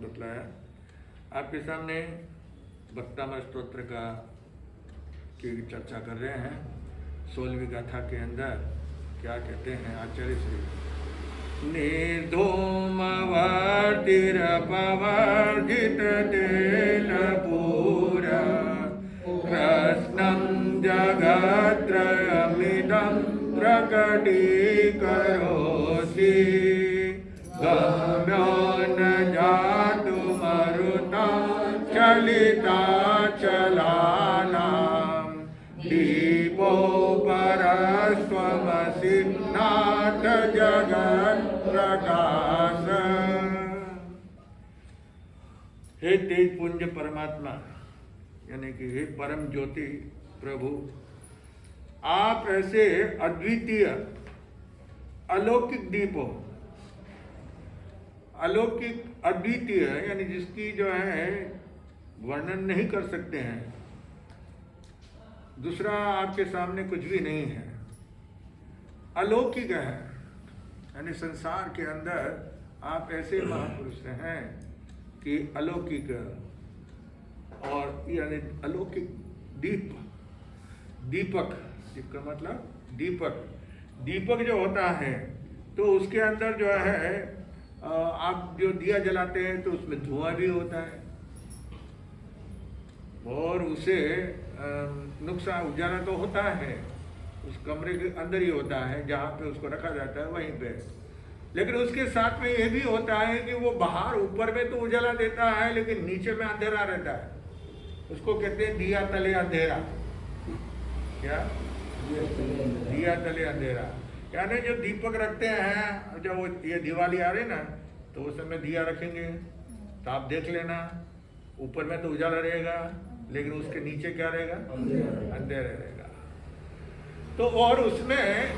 बतलाया। आपके सामने भक्तामृत स्तोत्र की चर्चा कर रहे हैं। 16वीं गाथा के अंदर क्या कहते हैं आचार्य श्री, निर्धूमवर्तिरपवर्जित तेजपूरा कृष्णं जगत्त्रयमिदं प्रकटीकरोति गम्यो न जातु मरुता चलिताचलानां दीपोपरस्त्वमसि नाथ जगत् प्रकाश। हे तेज पुंज परमात्मा, यानी कि हे परम ज्योति प्रभु, आप ऐसे अद्वितीय अलौकिक दीप हो। अलौकिक अद्वितीय यानी जिसकी जो है वर्णन नहीं कर सकते हैं, दूसरा आपके सामने कुछ भी नहीं है। अलौकिक है यानी संसार के अंदर आप ऐसे महापुरुष हैं कि अलौकिक, और यानी अलौकिक दीपक जिसका मतलब दीपक जो होता है, तो उसके अंदर जो है आप जो दिया जलाते हैं तो उसमें धुआं भी होता है और उसे नुकसान उजाला तो होता है, उस कमरे के अंदर ही होता है जहाँ पे उसको रखा जाता है वहीं पे। लेकिन उसके साथ में ये भी होता है कि वो बाहर ऊपर में तो उजाला देता है लेकिन नीचे में अंधेरा रहता है। उसको कहते हैं दिया तले अंधेरा। क्या? दिया तले अंधेरा। यानी जो दीपक रखते हैं, जब वो ये दिवाली आ रही ना तो उस समय दिया रखेंगे तो आप देख लेना, ऊपर में तो उजाला रहेगा लेकिन उसके नीचे क्या रहेगा? अंधेरा रहेगा। तो और उसमें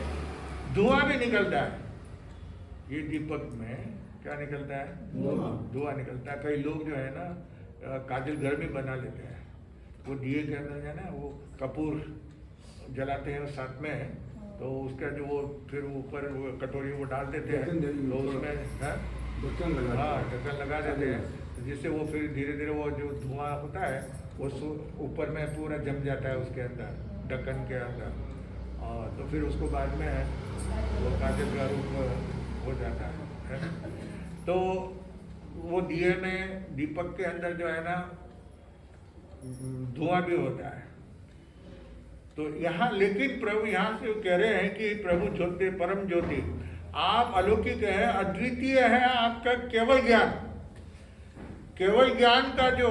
धुआं भी निकलता है। ये दीपक में क्या निकलता है? धुआं निकलता है। कई लोग जो है ना काजल घर में बना लेते हैं, वो दिए के अंदर है ना वो कपूर जलाते हैं साथ में, तो उसका जो वो फिर ऊपर वो कटोरी वो डाल देते हैं तो उसमें ढक्कन लगा देते हैं, जिससे वो फिर धीरे धीरे वो जो धुआं होता है वो ऊपर में पूरा जम जाता है उसके अंदर, ढक्कन के अंदर, और तो फिर उसको बाद में वो काजल का रूप हो जाता है ना। तो वो दिए में दीपक के अंदर जो है ना धुआं भी होता है। तो यहाँ लेकिन प्रभु यहाँ से कह रहे हैं कि प्रभु ज्योति परम ज्योति, आप अलौकिक है, अद्वितीय है। आपका केवल ज्ञान का जो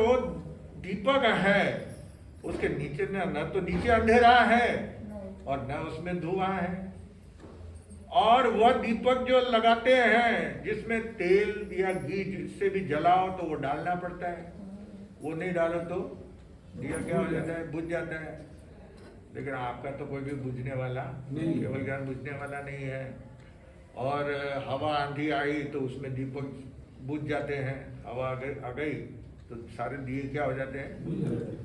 दीपक है उसके नीचे न तो नीचे अंधेरा है और न उसमें धुआं है। और वह दीपक जो लगाते हैं जिसमें तेल या घी जिससे भी जलाओ तो वो डालना पड़ता है, वो नहीं डालो तो दिया क्या हो जाता है? बुझ जाता है। लेकिन आपका तो कोई भी बुझने वाला नहीं, केवल ज्ञान बुझने वाला नहीं है। और हवा आंधी आई तो उसमें दीपक बुझ जाते हैं, हवा आ गई तो सारे दिए क्या हो जाते हैं?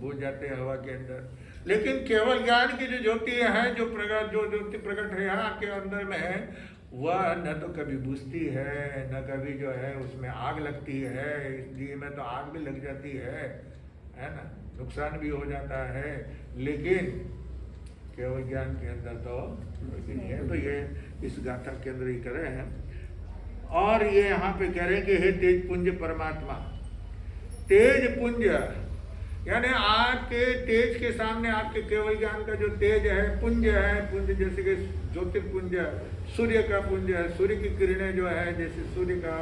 बुझ जाते हैं हवा के अंदर। लेकिन केवल ज्ञान की जो ज्योति है, जो ज्योति प्रकट है यहाँ के अंदर में, वह न तो कभी बुझती है न कभी जो है उसमें आग लगती है। इसलिए में तो आग भी लग जाती है ना, नुकसान भी हो जाता है, लेकिन केवल ज्ञान के अंदर तो नहीं है। तो ये इस गाथा के अंदर ही कर रहे हैं। और ये यहाँ पे कह रहे हैं कि हे तेज पुंज परमात्मा, तेज पुंज यानी आपके तेज के सामने आपके केवल ज्ञान का जो तेज है, पुंज जैसे कि ज्योतिर्पुंज, सूर्य का पुंज है, सूर्य की किरणें जो है जैसे सूर्य का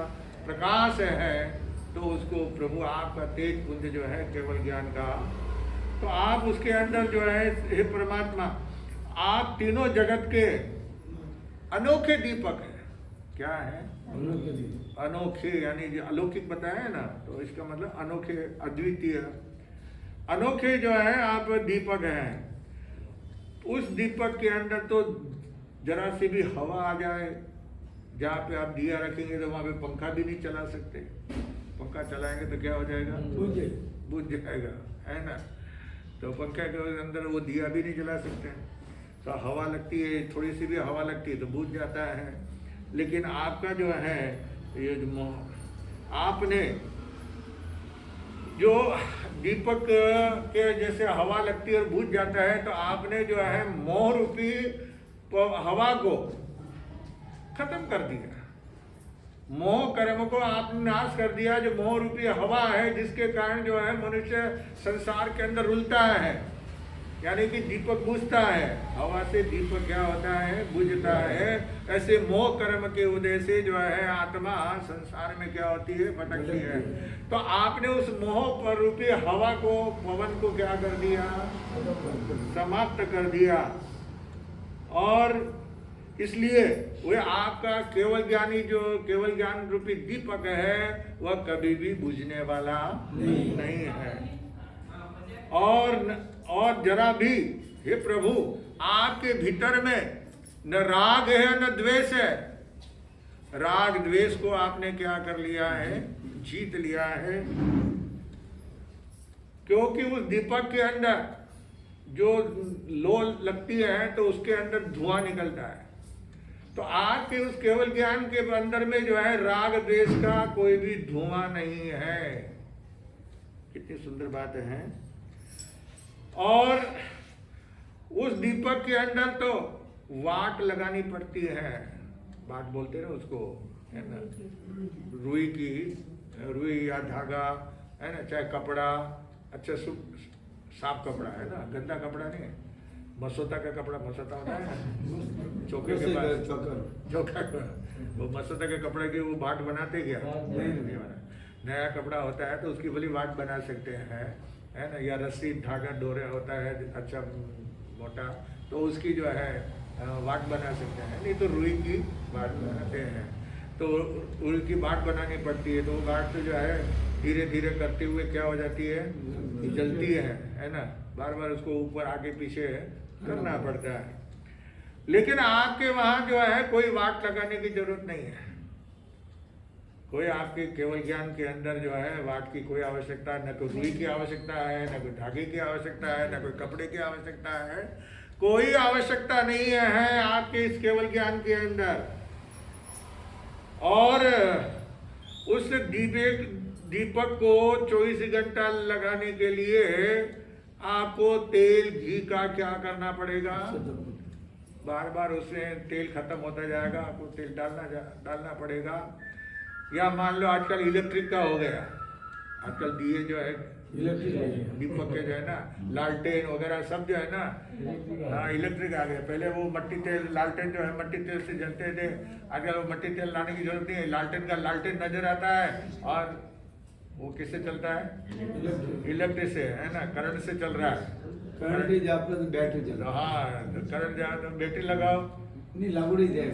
प्रकाश है, तो उसको प्रभु आपका तेज पुंज जो है केवल ज्ञान का, तो आप उसके अंदर जो है हे परमात्मा, आप तीनों जगत के अनोखे दीपक है। क्या है? अनोखे यानी जो अलौकिक बताया है ना, तो इसका मतलब अनोखे, अद्वितीय, अनोखे जो है आप दीपक हैं। उस दीपक के अंदर तो जरा सी भी हवा आ जाए, जहाँ पे आप दिया रखेंगे तो वहाँ पे पंखा भी नहीं चला सकते। पंखा चलाएंगे तो क्या हो जाएगा? बुझ जाएगा, है ना। तो पंखे के अंदर वो दिया भी नहीं जला सकते। तो हवा लगती है, थोड़ी सी भी हवा लगती है तो बुझ जाता है। लेकिन आपका जो है ये जो आपने जो दीपक के जैसे हवा लगती है और बुझ जाता है, तो आपने जो है मोह रूपी हवा को खत्म कर दिया। मोह कर्म को आपने नाश कर दिया। जो मोह रूपी हवा है जिसके कारण जो है मनुष्य संसार के अंदर रुलता है, यानी कि दीपक बुझता है। हवा से दीपक क्या होता है? बुझता है। ऐसे मोह कर्म के उदय से जो है आत्मा संसार में क्या होती है? भटकती है। तो आपने उस मोह पर रूपी हवा को, पवन को क्या कर दिया? समाप्त कर दिया। और इसलिए वह आपका केवल ज्ञानी, जो केवल ज्ञान रूपी दीपक है, वह कभी भी बुझने वाला नहीं है। और जरा भी, हे प्रभु, आपके भीतर में न राग है न द्वेष है। राग द्वेष को आपने क्या कर लिया है? जीत लिया है। क्योंकि उस दीपक के अंदर जो लो लगती है तो उसके अंदर धुआं निकलता है। तो आपके उस केवल ज्ञान के अंदर में जो है राग द्वेष का कोई भी धुआं नहीं है। कितनी सुंदर बात है। और उस दीपक के अंदर तो वाट लगानी पड़ती है। वाट बोलते ना उसको, है ना, रुई या धागा, है ना, चाहे कपड़ा, अच्छा साफ कपड़ा है ना, गंदा कपड़ा नहीं है। मसोता का कपड़ा, मसोता होता है ना, चौके के पास चौका, वो मसोता के कपड़े की वो वाट बनाते क्या? नहीं बना। नया कपड़ा होता है तो उसकी भली वाट बना सकते हैं, है ना, या रस्सी धागा डोरे होता है अच्छा मोटा, तो उसकी जो है वाट बना सकते हैं। नहीं तो रुई की वाट बनाते हैं। तो रुई की वाट बनानी पड़ती है। तो वो वाट तो जो है धीरे धीरे करते हुए क्या हो जाती है? जलती है ना। बार बार उसको ऊपर आगे पीछे करना पड़ता है। लेकिन आपके वहां जो है कोई वाट लगाने की जरूरत नहीं है। कोई आपके केवल ज्ञान के अंदर जो है वाट की कोई आवश्यकता, न कोई रुई की आवश्यकता है, न कोई धागे की आवश्यकता है, न कोई कपड़े की आवश्यकता है। कोई आवश्यकता नहीं है आपके इस केवल ज्ञान के अंदर। और उस दीपक को 24 घंटा लगाने के लिए आपको तेल घी का क्या करना पड़ेगा? बार बार उसमें तेल खत्म होता जाएगा, आपको तेल डालना पड़ेगा। या मान लो आजकल इलेक्ट्रिक का हो गया, आजकल दिए जो है दीपक के जो है ना, लालटेन वगैरह सब जो है ना, हाँ इलेक्ट्रिक आ गया। पहले वो मट्टी तेल, लालटेन जो है मट्टी तेल से जलते थे। आजकल वो मट्टी तेल लाने की जरूरत नहीं है। लालटेन का लालटेन नजर आता है और वो किससे चलता है? इलेक्ट्रिक से, है ना, करंट से चल रहा है। करंट जाता तो बैटरी चल रहा। हाँ, करंट जाए तो बैटरी लगाओ, नहीं लगुड़ी जाए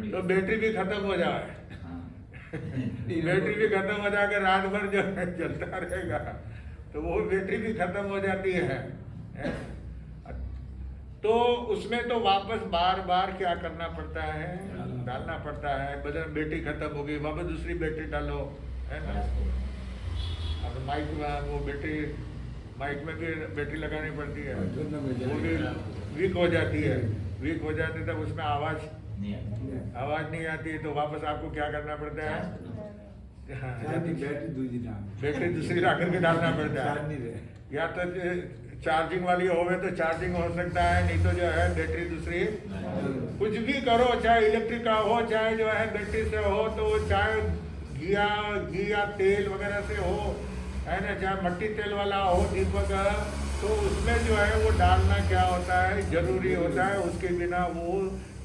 तो बैटरी भी खत्म हो जाए। बैटरी भी खत्म हो जाकर रात भर जो है चलता रहेगा, तो वो बैटरी भी खत्म हो जाती है। तो उसमें तो वापस बार बार क्या करना पड़ता है? डालना पड़ता है। बदल बैटरी खत्म हो गई, वापस दूसरी बैटरी डालो, है ना। अब माइक में वो बैटरी, माइक में भी बैटरी लगानी पड़ती है, वो भी वीक हो जाती है। वीक हो जाती है तब उसमें आवाज नहीं आती है, तो वापस आपको क्या करना पड़ता है? बैटरी दूसरी ला करके डालना पड़ता है। या तो चार्जिंग वाली होवे तो चार्जिंग हो सकता है, नहीं तो जो है बैटरी दूसरी, कुछ भी करो, चाहे इलेक्ट्रिक का हो, चाहे जो है बैटरी से हो, तो चाहे घी या तेल वगैरह से हो, है ना, चाहे मट्टी तेल वाला हो दीपक, तो उसमें जो है वो डालना क्या होता है? जरूरी होता है। उसके बिना वो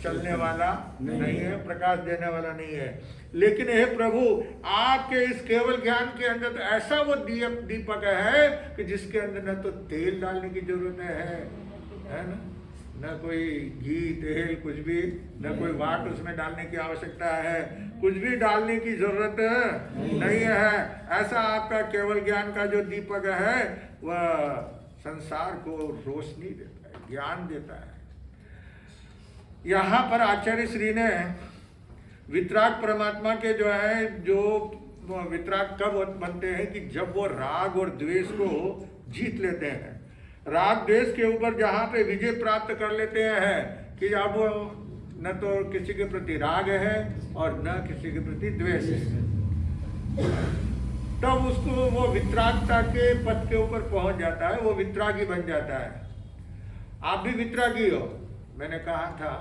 चलने वाला नहीं है, प्रकाश देने वाला नहीं है। लेकिन हे प्रभु, आपके इस केवल ज्ञान के अंदर तो ऐसा वो दीपक है कि जिसके अंदर न तो तेल डालने की जरूरत है ना, न कोई घी तेल कुछ भी, न कोई वाट उसमें डालने की आवश्यकता है, कुछ भी डालने की जरूरत नहीं है। ऐसा आपका केवल ज्ञान का जो दीपक है वह संसार को रोशनी देता है, ज्ञान देता है। यहाँ पर आचार्य श्री ने वितराग परमात्मा के जो है, जो वितराग कब बनते हैं कि जब वो राग और द्वेष को जीत लेते हैं। राग द्वेष के ऊपर जहाँ पे विजय प्राप्त कर लेते हैं कि अब न तो किसी के प्रति राग है और न किसी के प्रति द्वेष है, तो उसको वो वितरागता के पद के ऊपर पहुंच जाता है, वो वितरागी बन जाता है। आप भी वितरागी हो, मैंने कहा था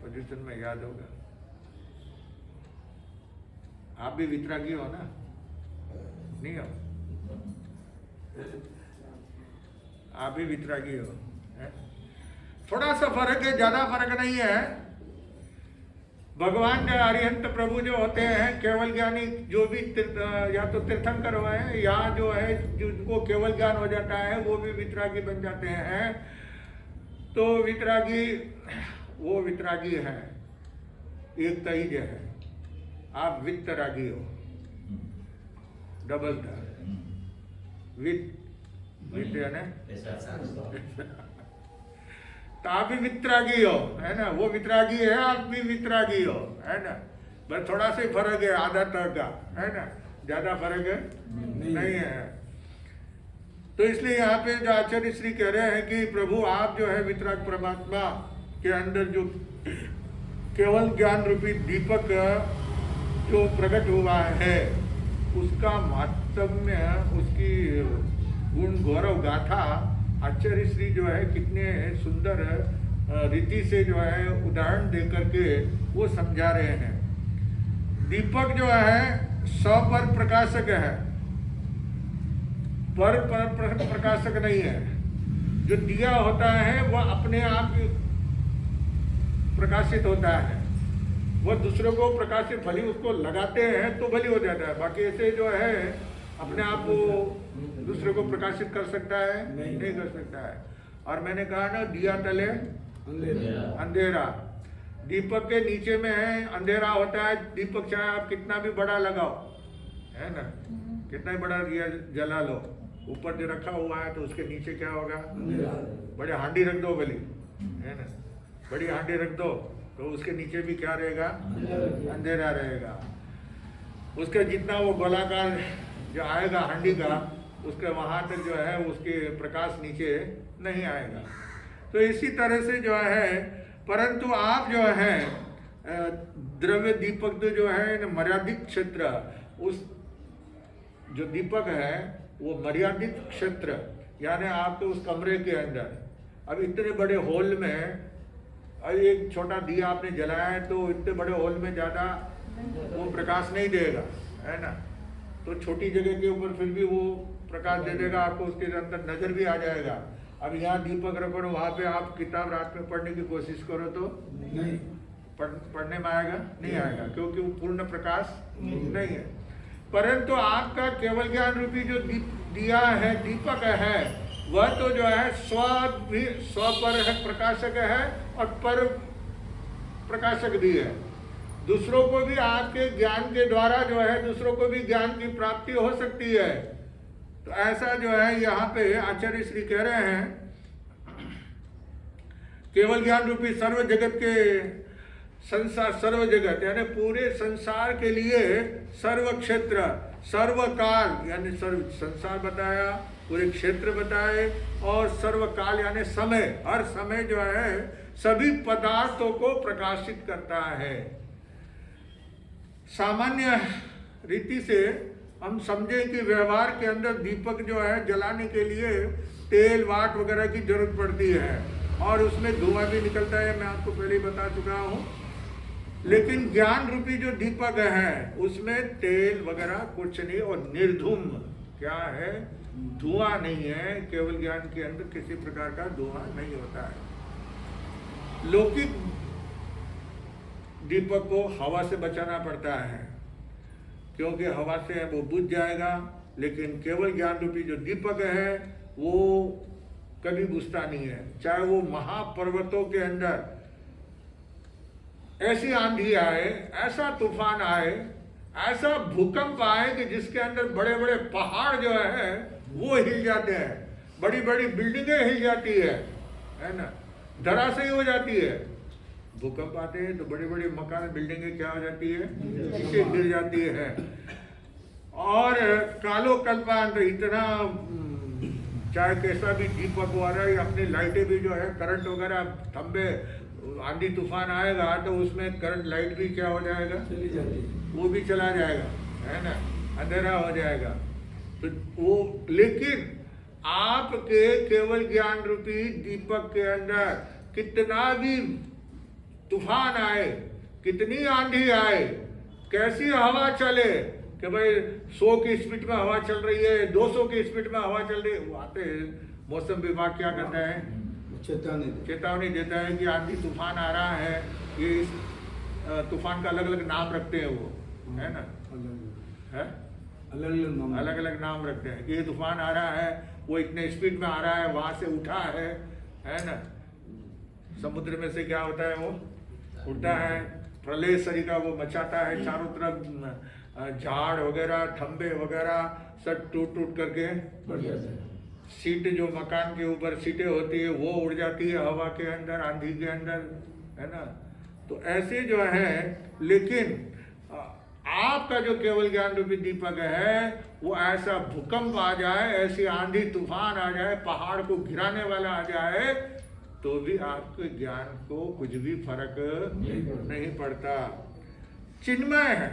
पोजीशन में, याद होगा। आप भी वितरागी हो ना? नहीं हो? आप भी वितरागी हो, है? थोड़ा सा फर्क है, ज्यादा फर्क नहीं है। भगवान अरिहंत प्रभु जो होते हैं, केवल ज्ञानी जो भी या तो तीर्थंकर हैं या जो है जिनको केवल ज्ञान हो जाता है, वो भी वितरागी बन जाते हैं। तो वितरागी, वो वितरागी है, एक तईज है। आप वितरागी हो, डबल था। वित है ना, तो आप भी वितरागी हो, है ना? वो वितरागी है, आप भी वितरागी हो, है ना? बस थोड़ा सा फर्क है, आधा तक का, है ना? ज्यादा फर्क है नहीं है। तो इसलिए यहाँ पे जो आचार्य श्री कह रहे हैं कि प्रभु आप जो है वितराग परमात्मा के अंदर जो केवल ज्ञान रूपी दीपक जो प्रकट हुआ है, उसका महात्म्य, उसकी गुण गौरव गाथा आचार्य श्री जो है कितने सुंदर रीति से जो है उदाहरण दे करके वो समझा रहे हैं। दीपक जो है पर प्रकाशक है, पर प्रकाशक नहीं है। जो दिया होता है वह अपने आप प्रकाशित होता है, वह दूसरों को प्रकाशित भली उसको लगाते हैं तो भली हो जाता है। बाकी ऐसे जो है अपने आप को दूसरे को प्रकाशित कर सकता है? नहीं कर सकता है। और मैंने कहा ना, दिया तले अंधेरा, दीपक के नीचे में है अंधेरा होता है। दीपक चाहे आप कितना भी बड़ा लगाओ, है ना, कितना ही बड़ा दिया जला लो, ऊपर जो रखा हुआ है तो उसके नीचे क्या होगा? बड़े हांडी रख दो भली, है ना, बड़ी हांडी रख दो तो उसके नीचे भी क्या रहेगा? अंधेरा रहेगा। उसका जितना वो गोलाकार जो आएगा हांडी का, उसके वहां तक जो है उसके प्रकाश नीचे नहीं आएगा। तो इसी तरह से जो है, परंतु आप जो है द्रव्य दीपक जो है मर्यादित क्षेत्र, उस जो दीपक है वो मर्यादित क्षेत्र, यानी आपके उस कमरे के अंदर, अब इतने बड़े हॉल में एक छोटा दिया आपने जलाया है तो इतने बड़े हॉल में ज्यादा वो प्रकाश नहीं देगा, है ना। तो छोटी जगह के ऊपर फिर भी वो प्रकाश दे देगा आपको, उसके अंदर नजर भी आ जाएगा। अब यहाँ दीपक रखो, वहां पे आप किताब रात में पढ़ने की कोशिश करो तो नहीं पढ़ने में आएगा, नहीं आएगा, क्योंकि वो पूर्ण प्रकाश नहीं है। परंतु आपका केवल ज्ञान रूपी जो दिया है, दीपक है, वह तो जो है स्व पर है, प्रकाशक है और पर प्रकाशक भी है। दूसरों को भी आपके ज्ञान के द्वारा जो है दूसरों को भी ज्ञान की प्राप्ति हो सकती है। तो ऐसा जो है यहाँ पे आचार्य श्री कह रहे हैं, केवल ज्ञान रूपी सर्व जगत के संसार, सर्व जगत यानी पूरे संसार के लिए सर्व क्षेत्र, सर्व काल यानी सर्व संसार बताया, पूरे क्षेत्र बताए, और सर्व काल यानी समय, हर समय जो है सभी पदार्थों को प्रकाशित करता है। सामान्य रीति से हम समझें कि व्यवहार के अंदर दीपक जो है जलाने के लिए तेल वाट वगैरह की जरूरत पड़ती है और उसमें धुआं भी निकलता है, मैं आपको पहले ही बता चुका हूँ। लेकिन ज्ञान रूपी जो दीपक है उसमें तेल वगैरह कुछ नहीं, और निर्धूम क्या है, धुआं नहीं है। केवल ज्ञान के अंदर किसी प्रकार का धुआं नहीं होता है। लौकिक दीपक को हवा से बचाना पड़ता है, क्योंकि हवा से वो बुझ जाएगा। लेकिन केवल ज्ञान रूपी जो दीपक है वो कभी बुझता नहीं है। चाहे वो महापर्वतों के अंदर ऐसी आंधी आए, ऐसा तूफान आए, ऐसा भूकंप आए कि जिसके अंदर बड़े बड़े पहाड़ जो है वो हिल जाते हैं, बड़ी बड़ी बिल्डिंगें हिल जाती है ना, धराशायी हो जाती है। भूकंप आते हैं तो बड़ी बड़ी मकान बिल्डिंगें क्या हो जाती है, नीचे गिर जाती है। और कालो कल्पांत इतना, चाहे कैसा भी दीपक वगैरह अपनी लाइटें भी जो है करंट वगैरह, खंबे, आंधी तूफान आएगा तो उसमें करंट लाइट भी क्या हो जाएगा, चली जाती है, वो भी चला जाएगा, है ना। अंधेरा हो जाएगा। तो वो, लेकिन आपके केवल ज्ञान रूपी दीपक के अंदर कितना भी तूफान आए, कितनी आंधी आए, कैसी हवा चले, कि भाई 100 की स्पीड में हवा चल रही है, 200 की स्पीड में हवा चल रही है, वो आते हैं, मौसम विभाग क्या करता है, चेतावनी देता है कि आंधी तूफान आ रहा है। ये इस तूफान का अलग अलग नाम रखते हैं वो, है ना, है अलग अलग नाम रखते हैं कि ये तूफान आ रहा है, वो इतने स्पीड में आ रहा है, वहां से उठा है ना। समुद्र में से क्या होता है, वो उठता है, प्रलय सरिका वो मचाता है, चारों तरफ झाड़ वगैरह, खंबे वगैरह सब टूट टूट करके पड़ जाते हैं। सीट जो मकान के ऊपर सीटें होती है वो उड़ जाती है हवा के अंदर, आंधी के अंदर, है ना। तो ऐसे जो है, लेकिन आपका जो केवल ज्ञान रूपी दीपक है, वो ऐसा भूकंप आ जाए, ऐसी आंधी तूफान आ जाए, पहाड़ को गिराने वाला आ जाए, तो भी आपके ज्ञान को कुछ भी फर्क नहीं पड़ता। चिन्मय है,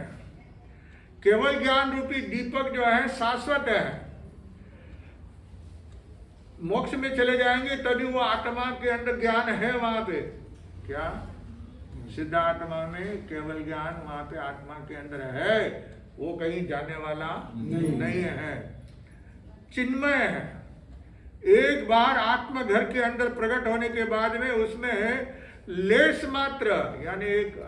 केवल ज्ञान रूपी दीपक जो है शाश्वत है। मोक्ष में चले जाएंगे तभी वो आत्मा के अंदर ज्ञान है, वहां पे क्या सिद्ध आत्मा में केवल ज्ञान वहां पे आत्मा के अंदर है, वो कहीं जाने वाला नहीं है। चिन्मय है, एक बार आत्मा घर के अंदर प्रकट होने के बाद में उसमें लेस मात्र यानी एक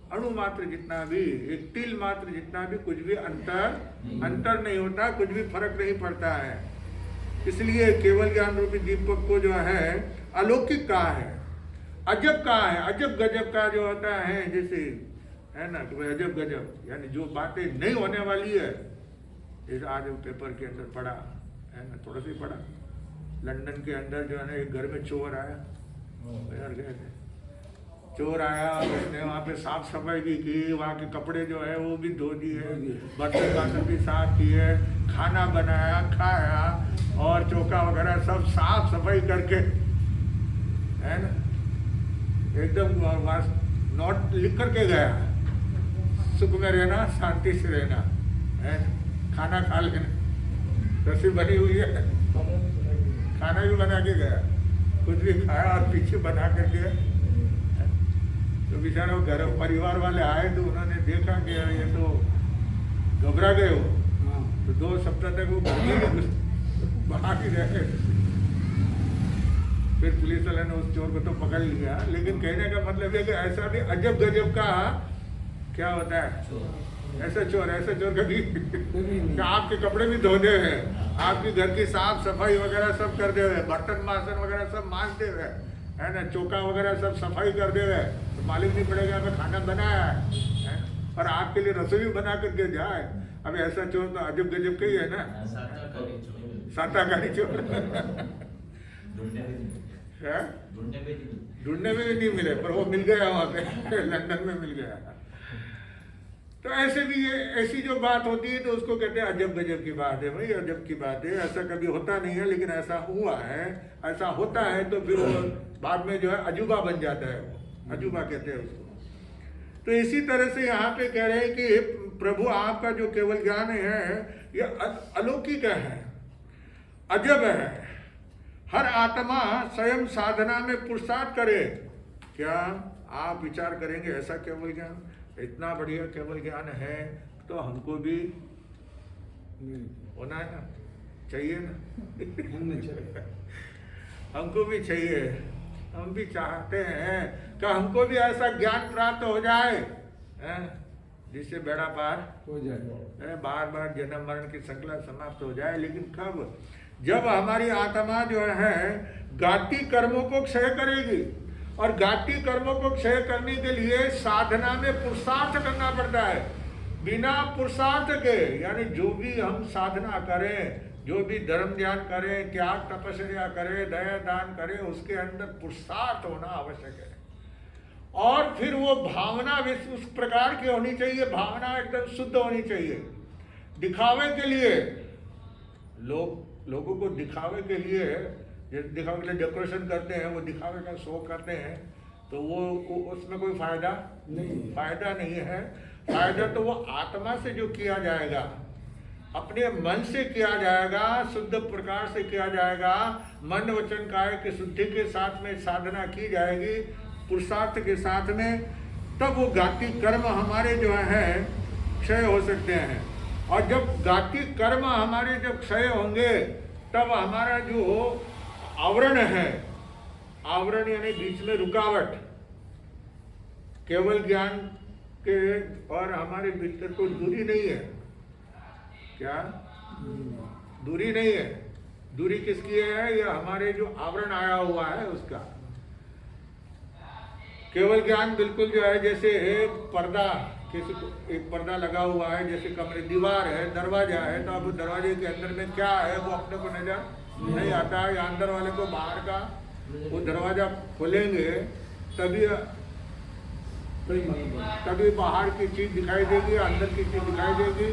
अणु मात्र जितना भी, एक तिल मात्र जितना भी कुछ भी अंतर नहीं होता, कुछ भी फर्क नहीं पड़ता है। इसलिए केवल ज्ञान रूपी दीपक को जो है अलौकिक कहा है, अजब कहा है। अजब गजब का जो होता है, जैसे है ना कि अजब गजब यानी जो बातें नहीं होने वाली है। जैसे आज पेपर के अंदर पढ़ा है ना, थोड़ा सा ही पढ़ा, लंदन के अंदर जो है ना एक घर में चोर आया, गए थे, चोर आया, उसने वहाँ पे साफ सफाई भी की, वहाँ के कपड़े जो है वो भी धो दिए, बर्तन बासन भी साफ किए, खाना बनाया, खाया और चौका वगैरह सब साफ सफाई करके, है ना, एकदम नोट लिख करके गया, सुख में रहना, शांति से रहना, है खाना खा लेना, रस्सी बनी हुई है, खाना भी बना के गया, कुछ भी खाया और पीछे बना करके। तो बेचारा वो घर परिवार वाले आए तो उन्होंने देखा कि ये तो घबरा गए हो, तो 2 सप्ताह तक वो घर में बाहर ही रहे। फिर पुलिस वाले ने उस चोर को तो पकड़ लिया, लेकिन कहने का मतलब है कि ऐसा भी अजब गजब का क्या होता है, ऐसा चोर कभी कि आपके कपड़े भी धो दे हुए, आपकी घर की साफ सफाई वगैरह सब कर दे हुए, बर्तन बासन वगैरह सब मांज दे हुए, है ना, चौका वगैरह सब सफाई कर दे हुए, तो मालूम नहीं पड़ेगा हमें खाना बनाया है, और आपके लिए रसोई भी बना करके जाए। अब ऐसा चोर तो अजब गजब का ही है ना, साताकारी चोर ढूंढने में भी नहीं मिले, पर वो मिल गया वहां पे लंदन में मिल गया। तो ऐसे भी ये ऐसी जो बात होती है तो उसको कहते हैं अजब गजब की बात है। भाई अजब की बात है, ऐसा कभी होता नहीं है, लेकिन ऐसा हुआ है, ऐसा होता है तो फिर वो बाद में जो है अजूबा बन जाता है, वो अजूबा कहते हैं उसको। तो इसी तरह से यहाँ पे कह रहे हैं कि प्रभु आपका जो केवल ज्ञान है ये अलौकिक है, अजब है। हर आत्मा स्वयं साधना में पुरुषार्थ करे। क्या आप विचार करेंगे ऐसा केवल ज्ञान, इतना बढ़िया केवल ज्ञान है तो हमको भी होना है ना, चाहिए ना हमको भी चाहिए, हम भी चाहते हैं कि हमको भी ऐसा ज्ञान प्राप्त हो जाए जिससे बेड़ा पार हो जाए, बार बार जन्म मरण की श्रृंखला समाप्त हो जाए। लेकिन कब? जब हमारी आत्मा जो है घाती कर्मों को क्षय करेगी, और घाती कर्मों को क्षय करने के लिए साधना में पुरुषार्थ करना पड़ता है। बिना पुरुषार्थ के, यानी जो भी हम साधना करें, जो भी धर्म ध्यान करें, त्याग तपस्या करें, दया दान करें, उसके अंदर पुरुषार्थ होना आवश्यक है। और फिर वो भावना उस प्रकार की होनी चाहिए, भावना एकदम शुद्ध होनी चाहिए। दिखावे के लिए लोगों को दिखावे के लिए, जैसे दिखावे के लिए डेकोरेशन करते हैं, वो दिखावे का शो करते हैं, तो वो उसमें कोई फायदा नहीं है। फायदा तो वो आत्मा से जो किया जाएगा, अपने मन से किया जाएगा, शुद्ध प्रकार से किया जाएगा, मन वचन काय की शुद्धि के साथ में साधना की जाएगी, पुरुषार्थ के साथ में, तब वो घाती कर्म हमारे जो है क्षय हो सकते हैं। और जब घाती कर्म हमारे जब क्षय होंगे तब हमारा जो आवरण है, आवरण यानी बीच में रुकावट, केवल ज्ञान के और हमारे भीतर कोई दूरी नहीं है। क्या दूरी नहीं है? दूरी किसकी है? यह हमारे जो आवरण आया हुआ है उसका। केवल ज्ञान बिल्कुल जो है जैसे एक पर्दा, किसी को एक पर्दा लगा हुआ है, जैसे कमरे दीवार है, दरवाजा है, तो अब दरवाजे के अंदर में क्या है वो अपने को नजर नहीं आता है, या अंदर वाले को बाहर का वो दरवाजा खोलेंगे तभी बाहर की चीज दिखाई देगी, अंदर की चीज दिखाई देगी।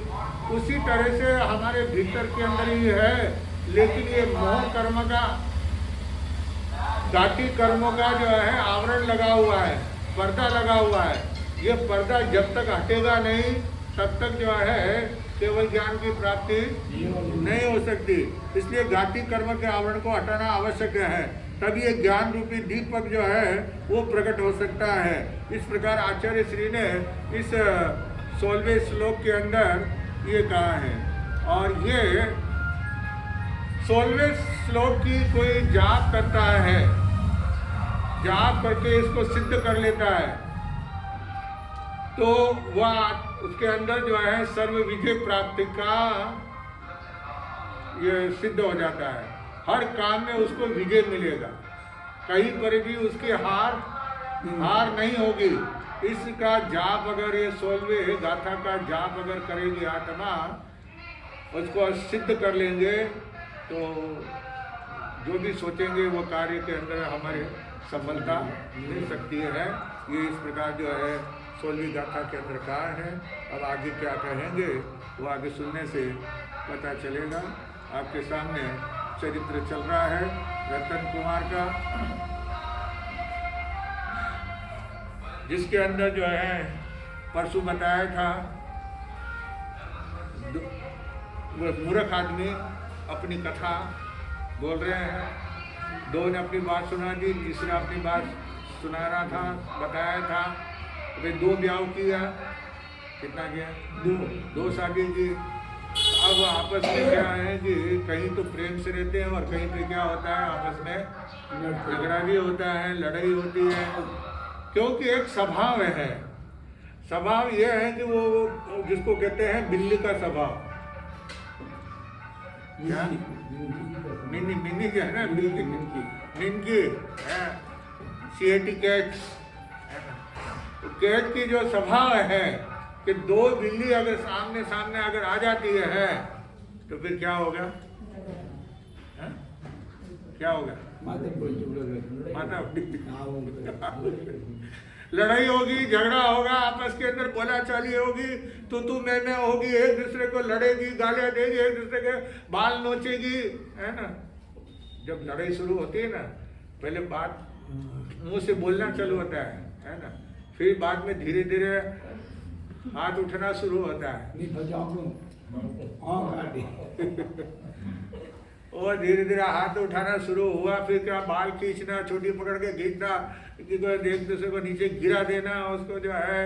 उसी तरह से हमारे भीतर के अंदर ही है, लेकिन ये मोह कर्म का, घाती कर्मों का जो है आवरण लगा हुआ है, पर्दा लगा हुआ है। ये पर्दा जब तक हटेगा नहीं तब तक जो है केवल ज्ञान की प्राप्ति नहीं हो सकती। इसलिए घाती कर्म के आवरण को हटाना आवश्यक है, तब ये ज्ञान रूपी दीपक जो है वो प्रकट हो सकता है। इस प्रकार आचार्य श्री ने इस 16वें श्लोक के अंदर ये कहा है। और ये 16वें श्लोक की कोई जाप करता है, जाप करके इसको सिद्ध कर लेता है, तो वह उसके अंदर जो है सर्व विजय प्राप्ति का ये सिद्ध हो जाता है। हर काम में उसको विजय मिलेगा, कहीं पर भी उसकी हार नहीं होगी। इसका जाप अगर ये 16वें गाथा का जाप अगर करेगी आत्मा, उसको सिद्ध कर लेंगे तो जो भी सोचेंगे वो कार्य के अंदर हमारे सफलता मिल सकती है। ये इस प्रकार जो है 16वीं गाथा के अंदर कहा है। अब आगे क्या कहेंगे वो आगे सुनने से पता चलेगा। आपके सामने चरित्र चल रहा है रतन कुमार का, जिसके अंदर जो है परसों बताया था वो मूर्ख आदमी अपनी कथा बोल रहे हैं, दो ने अपनी बात सुना दी, तीसरा अपनी बात सुनाना था, बताया था। अभी 2 ब्याह किया, कितना किया? 2 शादी की। अब आपस में क्या है कि कहीं तो प्रेम से रहते हैं और कहीं पे क्या होता है आपस में झगड़ा भी होता है, लड़ाई होती है, क्योंकि एक स्वभाव है। स्वभाव यह है कि वो जिसको कहते हैं बिल्ली का स्वभाव, क्या मिनी क्या है ना, बिल्ली मिनकी सीएटी कैट की जो स्वभाव है कि 2 बिल्ली अगर सामने अगर आ जाती है तो फिर क्या होगा? क्या होगा? माता लड़ाई होगी, झगड़ा होगा, आपस के अंदर बोलाचाली होगी, तू मैं होगी, एक दूसरे को लड़ेगी, गालियां देगी, एक दूसरे के बाल नोचेगी, है ना। जब लड़ाई शुरू होती है ना, पहले बात मुंह से बोलना चालू होता है ना, फिर बाद में धीरे धीरे हाथ उठना शुरू होता है और धीरे धीरे हाथ उठाना शुरू हुआ, फिर क्या बाल खींचना, छोटी पकड़ के खींचना, एक दूसरे को नीचे गिरा देना, उसको जो है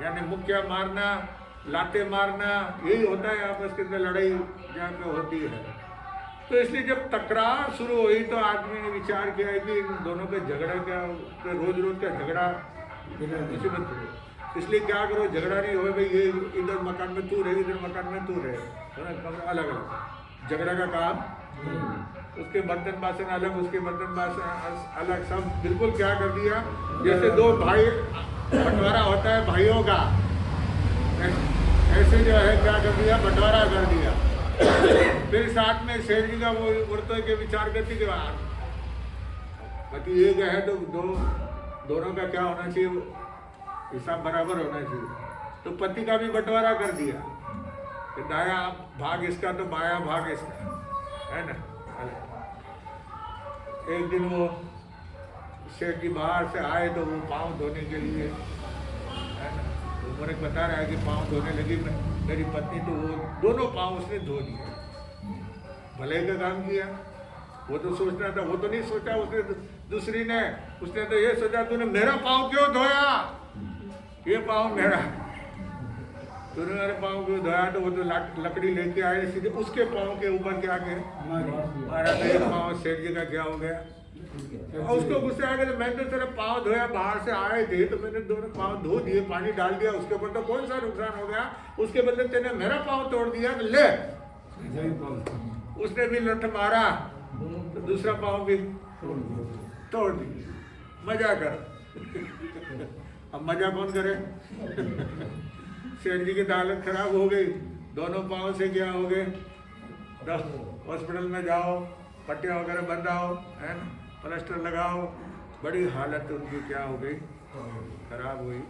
यानी मुक्का मारना, लाते मारना, यही होता है आपस के अंदर लड़ाई जहाँ पे होती है। तो इसलिए जब तकरार शुरू हुई तो आदमी ने विचार किया है कि इन दोनों का झगड़ा क्या, रोज रोज का झगड़ा मुसीबत, इसलिए क्या करो झगड़ा नहीं हो भाई, ये इधर मकान में तू रहे, इधर मकान में तू रहे, अलग अलग झगड़ा का काम, उसके बर्तन बासन अलग, उसके बर्तन बासन अलग, सब बिल्कुल क्या कर दिया, जैसे 2 भाई बंटवारा होता है भाइयों का, ऐसे जो है क्या कर दिया, बंटवारा कर दिया। फिर साथ में शेर जी का वो उड़ते के विचार करती के बाद पति एक है तो दोनों का क्या होना चाहिए, हिसाब बराबर होना चाहिए। तो पति का भी बंटवारा कर दिया कि दाया भाग इसका तो बाया भाग इसका, है ना। एक दिन वो शेर जी बाहर से आए तो वो पाँव धोने के लिए, है ना, तो उन्होंने बता रहा है कि पाँव धोने लगी मैं मेरी पत्नी तो वो दोनों पाँव उसने धो दिए। भले का काम किया। वो तो सोचना था, वो तो नहीं सोचा उसने, दूसरी ने, उसने तो ये सोचा तूने मेरा पाँव क्यों धोया, ये पाँव मेरा, तूने मेरे पाँव क्यों धोया। तो वो तो लकड़ी लेके आए, सीधे उसके पाँव के ऊपर क्या गए मारा। मेरे पाँव सेठ जी का क्या हो गया। और उसको गुस्सा आ गया, तो मैंने तो तेरा पाँव धोया, बाहर से आए थे तो मैंने दोनों पाँव धो दिए, पानी डाल दिया, उसके ऊपर तो कौन सा नुकसान हो गया, उसके बदले तेने मेरा पाँव तोड़ दिया। ले, उसने भी लठ मारा तो दूसरा पाँव भी तोड़ दिया। मजा कर। अब मजा कौन करे। सेठ जी की हालत खराब हो गई, दोनों पाँव से क्या हो गए, हॉस्पिटल में जाओ, पट्टियाँ वगैरह बंधाओ, है ना, प्लास्टर लगाओ। बड़ी हालत उनकी क्या हो गई, खराब हुई।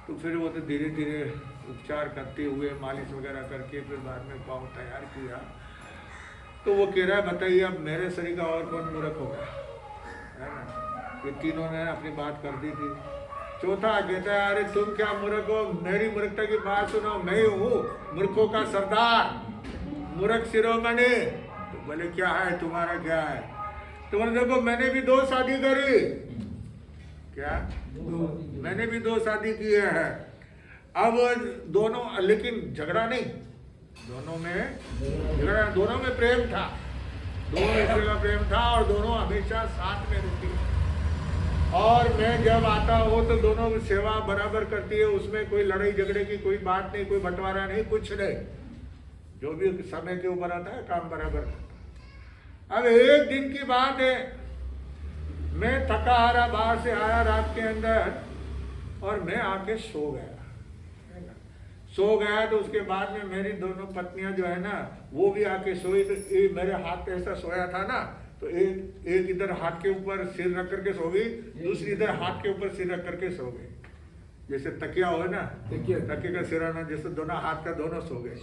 तो फिर वो तो धीरे धीरे उपचार करते हुए, मालिश वगैरह करके फिर बाद में पाँव तैयार किया। तो वो कह रहा है बताइए अब मेरे शरीर का और कौन मूर्ख होगा, है ना। ये तीनों ने अपनी बात कर दी थी। चौथा कहता है अरे तुम क्या मूर्ख हो, मेरी मूर्खता की बात सुनो, मैं हूँ मूर्खों का सरदार, मूर्ख शिरोमणि। तो बोले क्या है तुम्हारा, क्या है। तो बोले देखो मैंने भी 2 शादी करी। क्या, मैंने भी 2 शादी किए हैं। अब दोनों, लेकिन झगड़ा नहीं, दोनों में झगड़ा, दोनों में प्रेम था, दोनों में का प्रेम था और दोनों हमेशा साथ में रहती है। और मैं जब आता हूँ तो दोनों की सेवा बराबर करती है, उसमें कोई लड़ाई झगड़े की कोई बात नहीं, कोई बंटवारा नहीं, कुछ नहीं। जो भी समय के ऊपर आता है काम बराबर करता है। अब एक दिन की बात है, मैं थका हारा बाहर से आया रात के अंदर और मैं आके सो गया। तो उसके बाद में मेरी दोनों पत्नियां जो है ना वो भी आके सोई। तो मेरे हाथ पे ऐसा सोया था ना, तो एक इधर हाथ के ऊपर सिर रख करके सो गई, दूसरी इधर हाथ के ऊपर सिर रख करके सो गई, जैसे तकिया हो ना, तकिया का सिराना, जैसे दोनों हाथ का दोनों सो गए।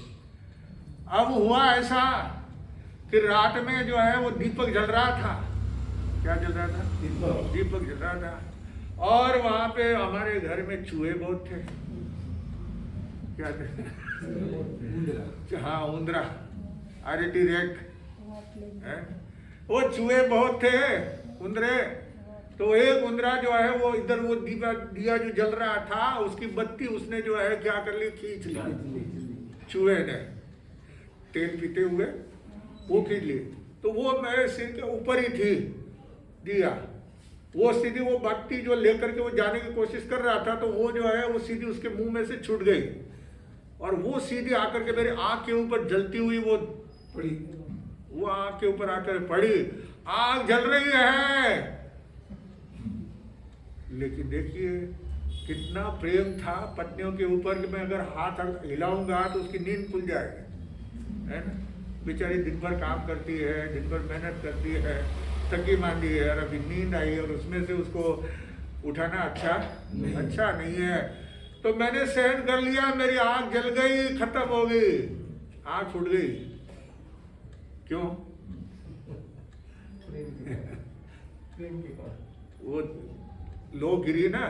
अब हुआ ऐसा कि रात में जो है वो दीपक जल रहा था। क्या जल रहा था, दीपक जल रहा था। और वहां पे हमारे घर में चूहे बहुत थे। क्या थे, हाँ उंदरा, आरटी रेट, वो चूहे बहुत थे, उंदरे। तो एक उंदरा जो है वो इधर वो दिया जो जल रहा था उसकी बत्ती उसने जो है क्या कर ली, खींच ली। चूहे ने तेल पीते हुए वो खींच ली। तो वो मेरे सिर के ऊपर ही थी दिया, वो सीधी वो बत्ती जो लेकर के वो जाने की कोशिश कर रहा था, तो वो जो है वो सीधी उसके मुंह में से छूट गई और वो सीधी आकर के मेरे आँख के ऊपर जलती हुई वो पड़ी, वो आँख के ऊपर आकर पड़ी। आग जल रही है, लेकिन देखिए कितना प्रेम था पत्नियों के ऊपर कि मैं अगर हाथ हिलाऊंगा तो उसकी नींद खुल जाएगी, है ना। बेचारी दिन भर काम करती है, दिन भर मेहनत करती है, थकी मांदी है, और अभी नींद आई और उसमें से उसको उठाना अच्छा नहीं है। तो मैंने सहन कर लिया, मेरी आँख जल गई, खत्म हो गई, आँख छूट गई। क्यों? वो लो गिरी ना,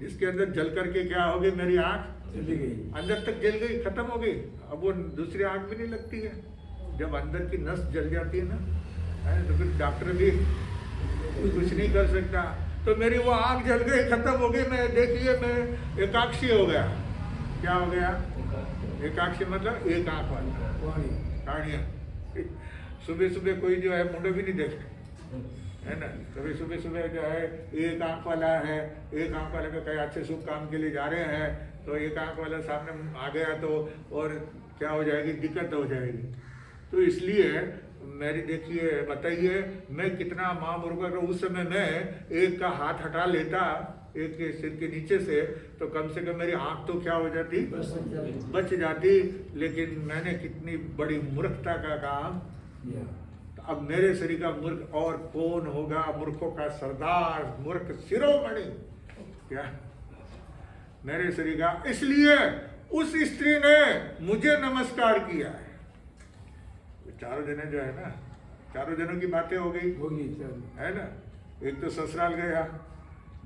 जिसके अंदर जल करके क्या हो गई, मेरी आँख चली गई, अंदर तक जल गई, खत्म हो गई। अब वो दूसरी आँख भी नहीं लगती है। जब अंदर की नस जल जाती है ना, तो फिर डॉक्टर भी कुछ नहीं कर सकता। तो मेरी वो आँख जल गई, खत्म हो गई। मैं देखिए मैं एकाक्षी हो गया। क्या हो गया? एकाक्षी मतलब एक आँख वाला, कहानियाँ। सुबह सुबह कोई जो है मुंडे भी नहीं देखते, है ना। कभी सुबह सुबह जो है एक आँख वाला है, एक आँख वाले का कहीं अच्छे शुभ काम के लिए जा रहे हैं, तो एक आँख वाला सामने आ गया तो और क्या हो जाएगी, दिक्कत हो जाएगी। तो इसलिए मेरी देखिए बताइए मैं कितना महामूर्ख हूं। उस समय मैं एक का हाथ हटा लेता एक के सिर के नीचे से, तो कम से कम मेरी आँख तो क्या हो जाती, बच जाती। लेकिन मैंने कितनी बड़ी मूर्खता का काम। अब मेरे शरीर का मूर्ख और कौन होगा, मूर्खों का सरदार, मूर्ख शिरोमणि, क्या मेरे शरीर का। इसलिए उस स्त्री ने मुझे नमस्कार किया है। चारों जने जो है ना, चारों जनों की बातें हो गई, है ना। एक तो ससुराल गया,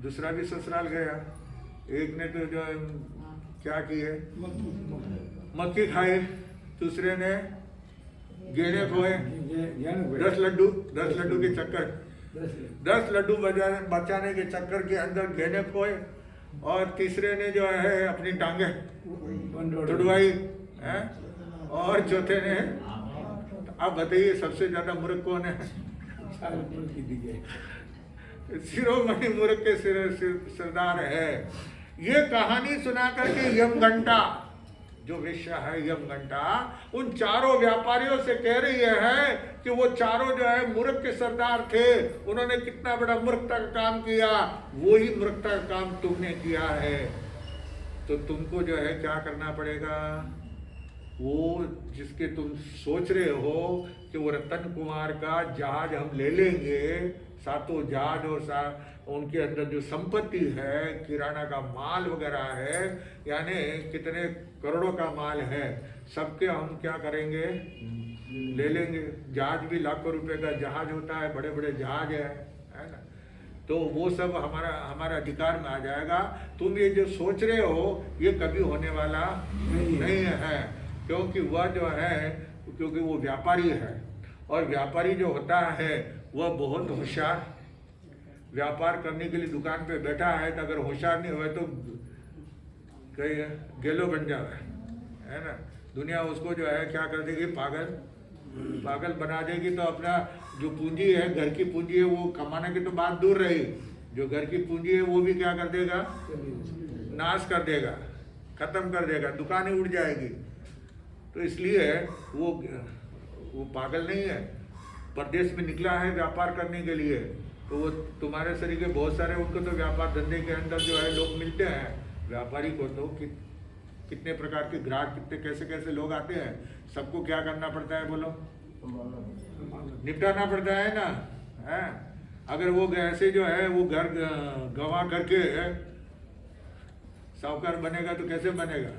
दूसरा भी ससुराल गया, एक ने तो जो क्या की है, मक्खी खाई, दूसरे ने गेने खोए, ज्ञान को 10 लड्डू के चक्कर, 10 लड्डू बचाने के चक्कर के अंदर गेने खोए, और तीसरे ने जो है अपनी टांगे तुड़वाई है, और चौथे ने, अब बताइए सबसे ज्यादा मूर्ख कौन है? शिरोमणि मूर्ख के सरदार है। ये कहानी सुना करके यमघंटा जो वेश्या है, यमघंटा उन चारों व्यापारियों से कह रही है कि वो चारों जो है मूर्ख के सरदार थे, उन्होंने कितना बड़ा मूर्खता का काम किया, वो ही मूर्खता का काम तुमने किया है। तो तुमको जो है क्या करना पड़ेगा? वो जिसके तुम सोच रहे हो कि वो रतन कुमार का जहाज हम ले लेंगे, सातों जहाज और उनके अंदर जो संपत्ति है, किराना का माल वगैरह है, यानी कितने करोड़ों का माल है, सबके हम क्या करेंगे? ले लेंगे। जहाज भी लाखों रुपए का जहाज होता है, बड़े बड़े जहाज है ना, तो वो सब हमारा अधिकार में आ जाएगा। तुम ये जो सोच रहे हो ये कभी होने वाला नहीं है, क्योंकि वह जो है, क्योंकि वो व्यापारी है, और व्यापारी जो होता है वह बहुत होशियार, व्यापार करने के लिए दुकान पे बैठा है, तो अगर होशियार नहीं हुए तो कहीं गेलो बन जाए, है ना। दुनिया उसको जो है क्या कर देगी? पागल बना देगी। तो अपना जो पूंजी है, घर की पूंजी है, वो कमाने की तो बात दूर रही, जो घर की पूंजी है वो भी क्या कर देगा? नाश कर देगा, खत्म कर देगा, दुकानें उड़ जाएगी। तो इसलिए वो पागल नहीं है, परदेश में निकला है व्यापार करने के लिए। तो वो तुम्हारे शरीर के बहुत सारे, उनको तो व्यापार धंधे के अंदर जो है लोग मिलते हैं। व्यापारी को तो कितने प्रकार के ग्राहक, कितने कैसे कैसे लोग आते हैं, सबको क्या करना पड़ता है? बोलो, निपटाना पड़ता है ना, है? अगर वो ऐसे जो है वो घर गंवा करके साहूकार बनेगा तो कैसे बनेगा?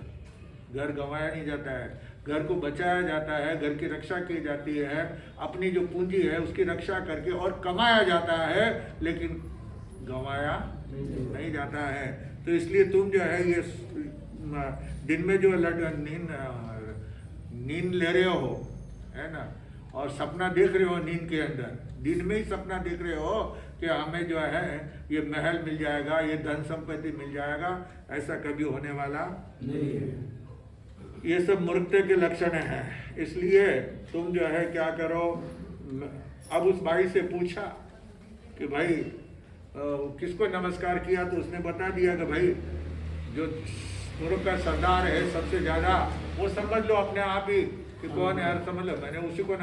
घर गंवाया नहीं जाता है, घर को बचाया जाता है, घर की रक्षा की जाती है, अपनी जो पूंजी है उसकी रक्षा करके और कमाया जाता है, लेकिन गंवाया नहीं जाता है। तो इसलिए तुम जो है ये दिन में जो नींद ले रहे हो, है ना, और सपना देख रहे हो, नींद के अंदर दिन में ही सपना देख रहे हो कि हमें जो है ये महल मिल जाएगा, ये धन संपत्ति मिल जाएगा, ऐसा कभी होने वाला नहीं है। ये सब मूर्खता के लक्षण हैं। इसलिए तुम जो है क्या करो? अब उस भाई से पूछा कि भाई किसको नमस्कार किया, तो उसने बता दिया कि भाई जो मूर्ख का सरदार है सबसे ज्यादा, वो समझ लो अपने आप ही कि कौन है, समझ लो मैंने उसी को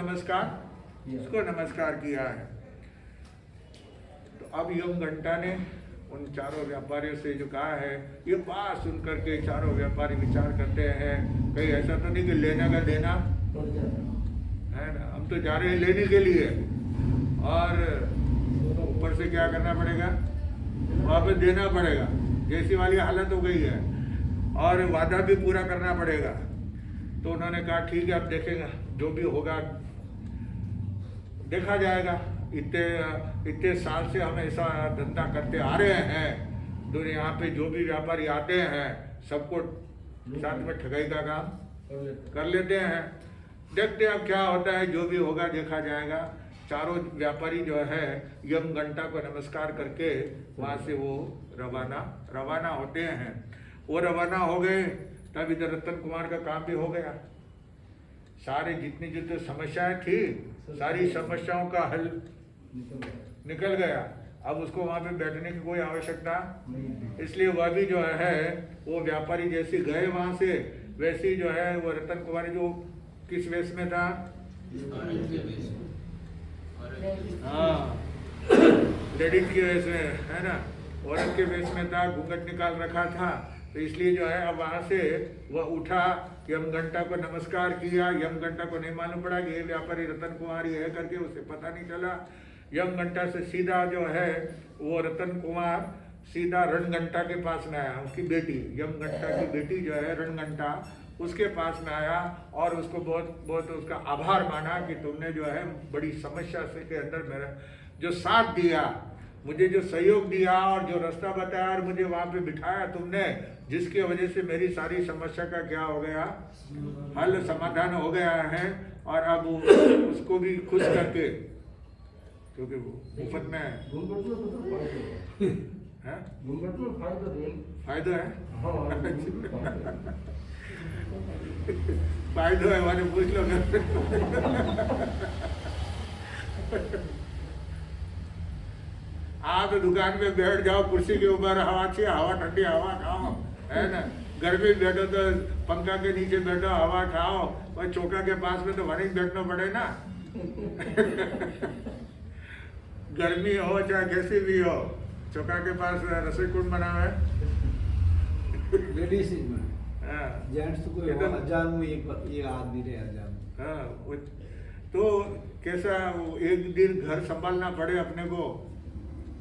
उसको नमस्कार किया है। तो अब यमघंटा ने उन चारों व्यापारियों से जो कहा है, ये बात सुन करके चारों व्यापारी विचार करते हैं, कहीं ऐसा तो नहीं कि लेने का देना है ना, हम तो जा रहे हैं लेने के लिए, और ऊपर से क्या करना पड़ेगा? वापस देना पड़ेगा, जैसी वाली हालत हो गई है, और वादा भी पूरा करना पड़ेगा। तो उन्होंने कहा ठीक है, अब देखेंगे, जो भी होगा देखा जाएगा। इतने साल से हम ऐसा धंधा करते आ रहे हैं, तो यहाँ पे जो भी व्यापारी आते हैं सबको साथ में ठगाई का काम कर लेते हैं। देखते हैं अब क्या होता है, जो भी होगा देखा जाएगा। चारों व्यापारी जो है यमघंटा को नमस्कार करके वहाँ से वो रवाना होते हैं। वो रवाना हो गए, तब इधर रतन कुमार का काम भी हो गया। सारे जितनी समस्याएं थी, सारी समस्याओं का हल निकल गया। अब उसको वहां पे बैठने की कोई आवश्यकता नहीं, इसलिए वह भी जो है वो व्यापारी जैसे गए वहां से, वैसे ही जो है वो रतन कुमार जो किस वेश में था? हाँ, लेडीज के वेश में, है ना, औरत के वेश में था, घूंघट निकाल रखा था। तो इसलिए जो है अब वहां से वह उठा, यमघंटा को नमस्कार किया। यमघंटा को नहीं मालूम पड़ा कि ये व्यापारी रतन कुमार ही है करके, उसे पता नहीं चला। यमघंटा से सीधा जो है वो रतन कुमार सीधा रणघंटा के पास में आया। उसकी बेटी, यमघंटा की बेटी जो है रणघंटा, उसके पास में आया और उसको बहुत उसका आभार माना कि तुमने जो है बड़ी समस्या से के अंदर मेरा जो साथ दिया, मुझे जो सहयोग दिया और जो रास्ता बताया और मुझे वहाँ पे बिठाया तुमने, जिसकी वजह से मेरी सारी समस्या का क्या हो गया, हल समाधान हो गया है। और अब उसको भी खुश करके, क्योंकि वो मुफ्त में है, फायदा है फायदा है मैंने पूछ लो आप तो दुकान पे बैठ जाओ, कुर्सी के ऊपर हवा अच्छी हवा, ठंडी हवा खाओ, है ना। घर में बैठो तो पंखा के नीचे बैठो, हवा खाओ, और चौका के पास में तो वहीं बैठना पड़े ना गर्मी हो चाहे कैसी भी हो, चौका के पास रसोई कौन बना है? लेडीज में हाँ, जेंट्स को हजार में एक आदमी रहे हजार। हाँ, तो कैसा एक दिन घर संभालना पड़े अपने को,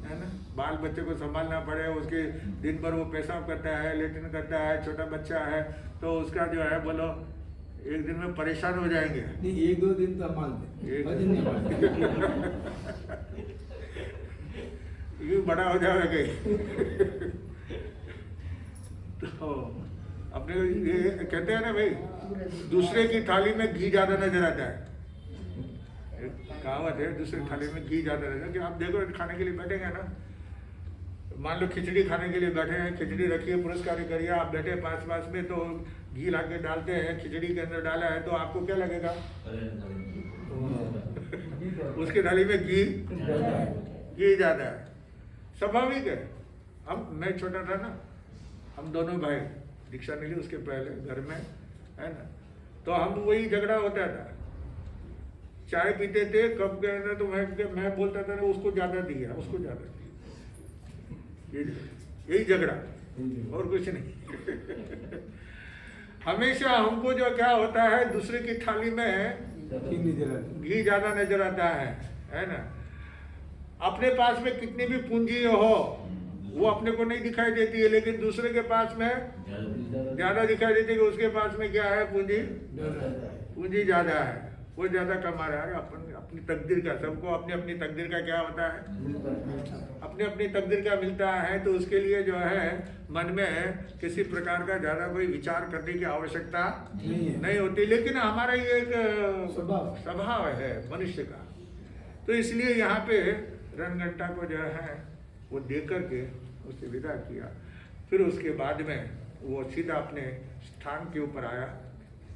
है ना, बाल बच्चे को संभालना पड़े, उसके दिन भर वो पेशाब करता है, लेटरिन करता है, छोटा बच्चा है, तो उसका जो है बोलो एक दिन में परेशान हो जाएंगे। नहीं, एक दो दिन तो संभाल ये बड़ा हो जाएगा कहीं तो अपने को ये कहते हैं ना भाई, दूसरे की थाली में घी ज्यादा नजर आता है, कहावत है, दूसरी थाली में घी ज्यादा रहता है। कि आप देखो खाने के लिए बैठेंगे ना, मान लो खिचड़ी खाने के लिए बैठे हैं, खिचड़ी रखिए, पुरस्कार करिए, आप बैठे पास में, तो घी लाके डालते हैं, खिचड़ी के अंदर डाला है, तो आपको क्या लगेगा? उसकी थाली में घी ज्यादा है, स्वाभाविक है। मैं छोटा था ना, हम दोनों भाई दीक्षा मिली उसके पहले घर में, है ना, तो हम वही झगड़ा होता था, चाय पीते थे कप के अंदर, तो मैं बोलता था उसको ज्यादा दिया, उसको ज्यादा दिया, यही झगड़ा और कुछ नहीं हमेशा हमको जो क्या होता है, दूसरे की थाली में घी ज्यादा नजर आता है ना। अपने पास में कितनी भी पूंजी हो वो अपने को नहीं दिखाई देती है, लेकिन दूसरे के पास में ज्यादा दिखाई देती है कि उसके पास में क्या है, पूंजी ज्यादा है, वो ज्यादा कमा रहा है। अपनी तकदीर का, सबको अपनी अपनी तकदीर का क्या होता है, अपनी अपनी तकदीर का मिलता है, तो उसके लिए जो है मन में किसी प्रकार का ज्यादा कोई विचार करने की आवश्यकता नहीं होती। लेकिन हमारा ये एक स्वभाव है मनुष्य का, तो इसलिए यहाँ पे रणघंटा को जो है वो दे करके उसे विदा किया। फिर उसके बाद में वो सीधा अपने स्थान के ऊपर आया,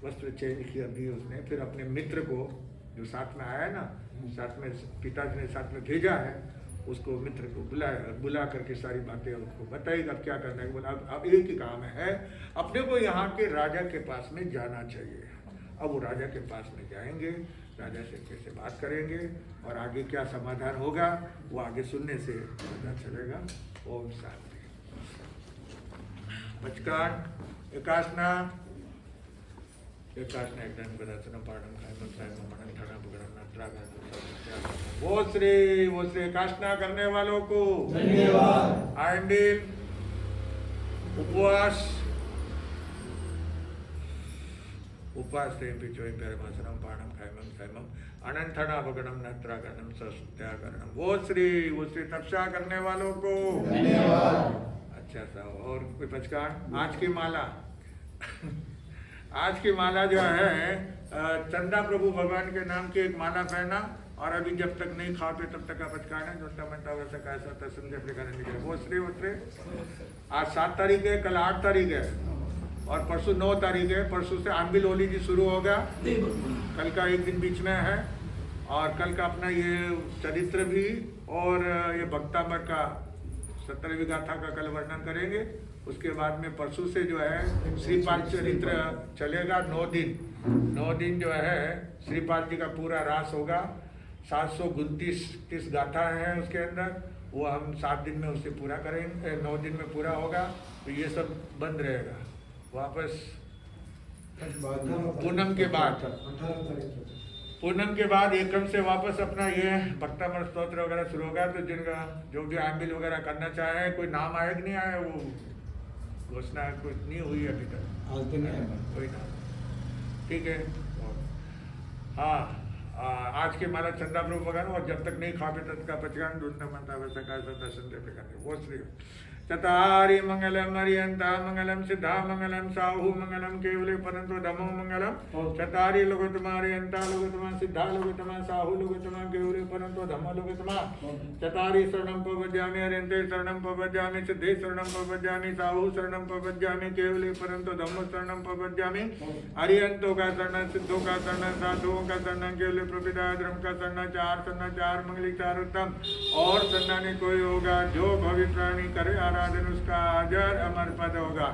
वस्त्र चेंज किया दी उसने, फिर अपने मित्र को जो साथ में आया ना, साथ में पिताजी ने साथ में भेजा है, उसको मित्र को बुला करके सारी बातें उसको बताई, अब क्या करना है। बोला अब एक ही काम है, अपने को यहाँ के राजा के पास में जाना चाहिए। अब वो राजा के पास में जाएंगे, राजा से कैसे बात करेंगे और आगे क्या समाधान होगा वो आगे सुनने से पता चलेगा। ओम शांति। बचकान एकासना एकदम बदसना पाठम खायम सायम मनन ठना बगरम नत्रा गन। वो श्री एकासना करने वालों को धन्यवाद। आइंडिल उपवास से पिछोई पैरमासनम पाणम खायमम सायमम अनंथना भगणम नत्रागणम सत्यागरणम। वो श्री तपस्या करने वालों को धन्यवाद। अच्छा सा। और कोई पचकान आज की माला आज की माला जो है चंदा प्रभु भगवान के नाम की एक माला पहना, और अभी जब तक नहीं खाते तब तक का पचकान है, जोता मनता वैसा कैसा तस्म अपने करने निकले। वो श्री आज 7 तारीख है, कल 8 तारीख है और परसों 9 तारीख है। परसों से आंबिल होली जी शुरू होगा, कल का एक दिन बीच में है, और कल का अपना ये चरित्र भी और ये भक्तामर का 17वीं गाथा का कल वर्णन करेंगे। उसके बाद में परसों से जो है श्रीपाल चरित्र चलेगा 9 दिन जो है श्रीपाल जी का पूरा रास होगा। 729 गाथा है उसके अंदर, वो हम 7 दिन में उसे पूरा करेंगे, 9 दिन में पूरा होगा। तो ये सब बंद रहेगा। वापस पूनम के बाद एकम से वापस अपना ये भक्तामर स्तोत्र वगैरह शुरू होगा। तो जिनका जो भी आंबिल वगैरह करना चाहे, कोई नाम आए कि नहीं आए, वो घोषणा कुछ नहीं हुई अभी तक, कोई नाम। ठीक है। हाँ, आज के हमारा चंदा प्रभु भगवान और जब तक नहीं खापे तब का पचगान ढूंढना मनता वैसा का दर्शन दे करने वो श्री चतारी मंगलम अरियंता मंगलम सिद्धा मंगलम साहु मंगलम केवले परंतु धमो मंगलम चतारी लोगोत्तमा अरियंता लोगोत्तमा सिद्धा लोगोत्तमा साहु लोगोत्तमा केवले परंतु धमो लोगोत्तमा चतारी शरणं प्रपद्यामि अरियंते शरणं प्रपद्यामि सिद्धे शरणं प्रपद्यामि साहु शरणं प्रपद्यामि केवले परंतु धम्मो शरणं प्रपद्यामि अरियंतों का शरण सिद्धों का शरण साधुओं का शरण केवले प्रपिता धर्म का शरण चार मंगली चार उत्तम और शरण ने कोई होगा जो भविष्यवाणी करे आराधन उसका अजर अमर पद होगा।